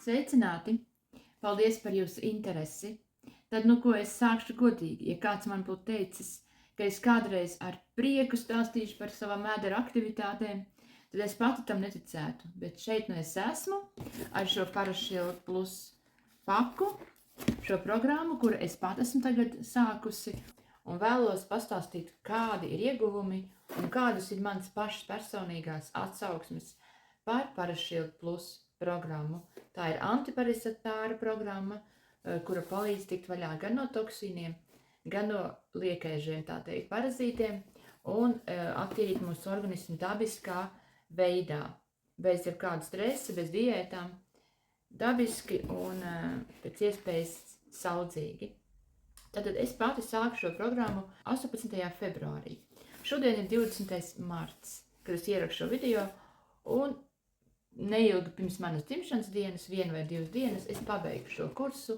Sveicināti! Paldies par jūsu interesi. Tad, ko es sākšu godīgi, ja kāds man būtu teicis, ka es kādreiz ar prieku stāstīšu par savām ēdera aktivitātēm, tad es pati tam neticētu. Bet šeit es esmu ar šo Parashield Plus paku, šo programmu, kuru es pat esmu tagad sākusi, un vēlos pastāstīt, kādi ir ieguvumi un kādas ir manas pašas personīgās atsauksmes par Parashield Plus programmu. Tā ir antiparasitāra programma, kura palīdz tikt vaļā gan no toksīniem, gan no liekēžiem, tā teikt, parazītiem, un attīrīt mūsu organismu dabiskā veidā, bez jebkāda stresa, bez diētām, dabiski un pēc iespējas saudzīgi. Tātad es pati sāku šo programmu 18. februārī. Šodien ir 20. marts, kad es ierakstu šo video, un neilgi pirms manas dzimšanas dienas, 1 vai 2 dienas, es pabeigšu šo kursu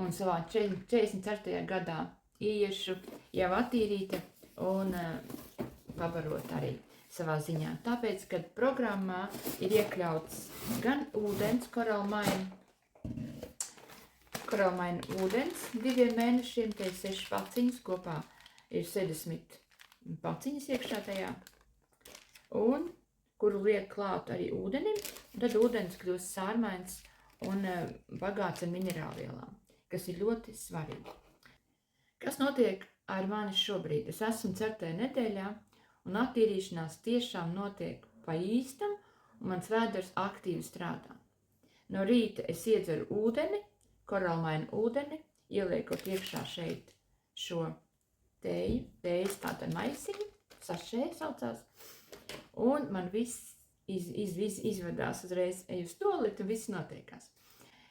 un savā 44. gadā iešu jau attīrīta un pabarot arī savā ziņā. Tāpēc, kad programmā ir iekļauts gan ūdens, koralmaina ūdens 2 mēnešiem, te ir 6 paciņas, kopā ir 60 paciņas iekšā tajā, un kuru liek klāt arī ūdenim, tad ūdens kļūst sārmains un bagāts ar minerālvielām, kas ir ļoti svarīgi. Kas notiek ar mani šobrīd? Es esmu 4. nedēļā, un attīrīšanās tiešām notiek pa īstam, un mans vēders aktīvi strādā. No rīta es iedzeru ūdeni, koralmainu ūdeni, ieliekot iekšā šeit šo tējas tāda maisiņu, sašē saucās, un man viss izvedās uzreiz, eju uz toaleti un viss notiekās.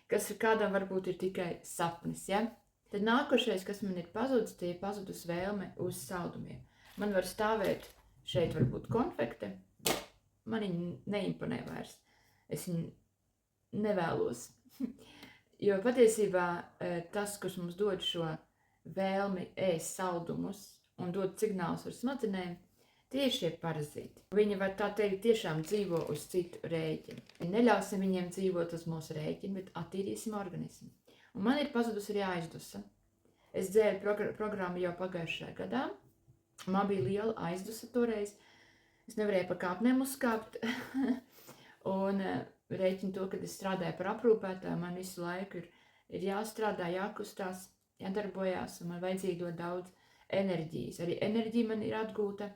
Kas kādam varbūt ir tikai sapnis, ja? Tad nākošais, kas man ir pazudis, tie ir pazudus vēlme uz saldumiem. Man var stāvēt šeit varbūt konfekte, man viņa neimponē vairs. Es viņu nevēlos. Jo patiesībā tas, kas mums dod šo vēlmi ēst saldumus un dod signālus ar smadzenēm, tie ir šie parazīti. Viņi var tā teikt tiešām dzīvo uz citu rēķinu. Neļausim viņiem dzīvot uz mūsu rēķinu, bet attīrīsim organismu. Un man ir pazudusi arī aizdusa. Es dzēru programmu jau pagājušajā gadā. Man bija liela aizdusa toreiz. Es nevarēju pa kāpnēm uzkāpt. Un rēķinu to, kad es strādāju par aprūpētāju, man visu laiku ir jāstrādā, jākustās, jādarbojās, un man vajadzīgi ļoti daudz enerģijas. Arī enerģija man ir atgūta.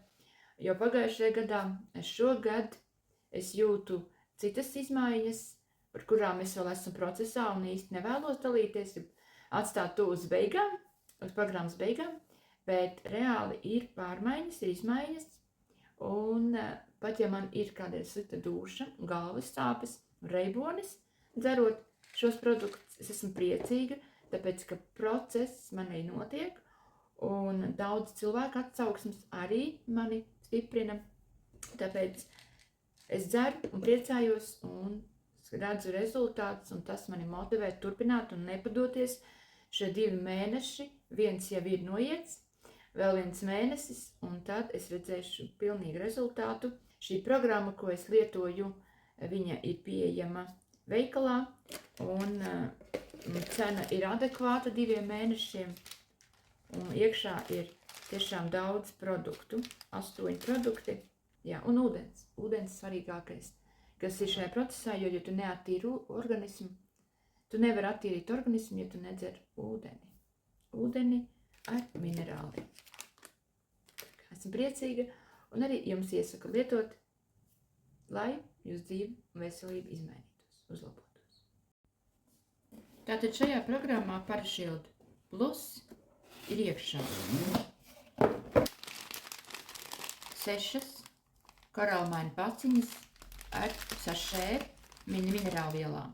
Jo pagājušajā gadā, šogad es jūtu citas izmaiņas, par kurām es vēl esmu procesā un īsti nevēlos dalīties, atstāt to uz beigām, uz programmas beigām, bet reāli ir pārmaiņas, ir izmaiņas, un pat ja man ir kādreiz slikta duša, galvas sāpes, reibonis, dzerot šos produktus, es esmu priecīga, tāpēc, ka process manī notiek, un daudz cilvēku atsauksmes arī mani stiprina, tāpēc es dzeru un priecājos un redzu rezultātus, un tas mani motivē turpināt un nepadoties. Šie 2 mēneši, viens jau ir noiets, vēl 1 mēnesis, un tad es redzēšu pilnīgu rezultātu. Šī programma, ko es lietoju, viņa ir pieejama veikalā, un cena ir adekvāta 2 mēnešiem, un iekšā ir tiešām daudz produktu, 8 produkti, jā, un ūdens. Ūdens svarīgākais, kas ir šajā procesā, jo tu neattīri organismu, tu nevari attīrīt organismu, ja tu nedzer ūdeni. Ūdeni ar minerāliem. Esmu priecīga, un arī jums iesaku lietot, lai jūs dzīve un veselība izmainītos, uzlabotos. Tātad šajā programmā Parashield Plus ir iekšā 6 koralmaina paciņas ar sašē minerālvielām.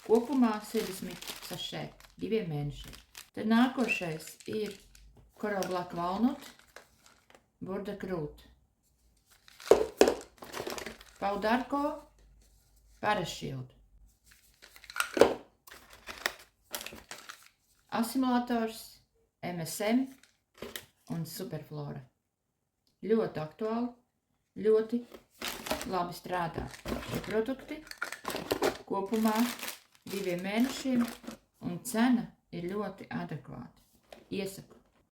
Kopumā 60 sašē 2 mēnešiem. Tad nākošais ir Coral Black Walnut, Burdock Root, Paudarko, Parashield, Assimilators, MSM un Superflora. Ļoti aktuāli, ļoti labi strādā. Šie produkti kopumā 2 mēnešiem, un cena ir ļoti adekvāta. Iesaku.